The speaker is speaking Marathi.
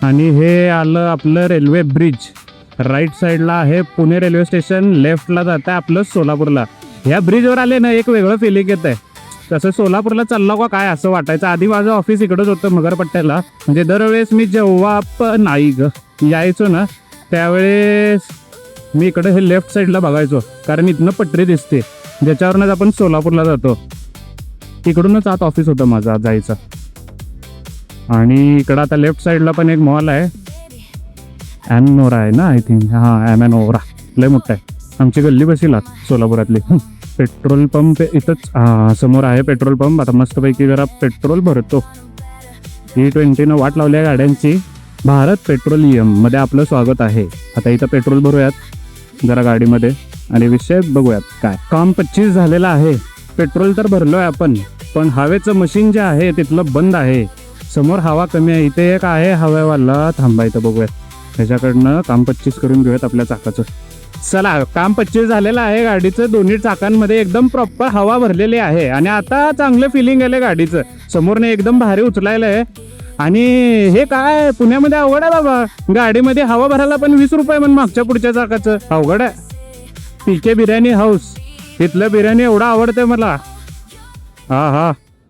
आणि हे आलं आपलं रेल्वे ब्रिज. राईट साईडला आहे पुणे रेल्वे स्टेशन, लेफ्टला जात आहे आपलं सोलापूरला. ह्या ब्रिजवर आले ना एक वेगळं फिलिंग येत आहे. तसं सोलापूरला चालला का काय असं वाटायचं. आधी माझं ऑफिस इकडंच होतं मगरपट्ट्याला. म्हणजे दरवेळेस मी जेव्हा पण यायचो ना त्यावेळेस मी इकडे हे लेफ्ट साईडला बघायचो, कारण इथनं पटरी दिसते ज्याच्यावरूनच आपण सोलापूरला जातो. इकडूनच आत ऑफिस होतं माझं जायचं. आणि इकडं आता लेफ्ट साईडला पण एक मॉल आहे, ॲमनोरा आहे ना आय थिंक. हां ॲमनोरा लय मोठा आहे. आमची गल्ली बसीला सोलापुरातली. पेट्रोल पंप इथंच समोर आहे पेट्रोल पंप. आता मस्तपैकी जरा पेट्रोल भरतो. E20नं वाट लावली आहे गाड्यांची. भारत पेट्रोलियम मध्ये आपलं स्वागत आहे. आता इथं पेट्रोल भरूयात जरा गाडीमध्ये आणि विषय बघूयात काय. काम 25 झालेलं आहे. पेट्रोल तर भरलोय आपण, पण हवेचं मशीन जे आहे तिथलं बंद आहे. समोर हवा कमी आहे. इथे एक आहे हवेवाला, थांबायचं बघूयात. त्याच्याकडनं काम 25 करून घेऊयात आपल्या चाकाचं. चला काम 25 झालेलं आहे गाडीचं. दोन्ही चाकांमध्ये एकदम प्रॉपर हवा भरलेली आहे आणि आता चांगलं फिलिंग आलं गाडीचं. समोरने एकदम भारी उचलायला आहे. आणि हे काय पुण्यामध्ये अवघड आहे बाबा, गाडीमध्ये हवा भरायला पण 20 रुपये म्हणून मागच्या पुढच्या चाकाचं. अवघड आहे. PK बिर्याणी हाऊस, इथलं बिर्याणी एवढं आवडते मला. हा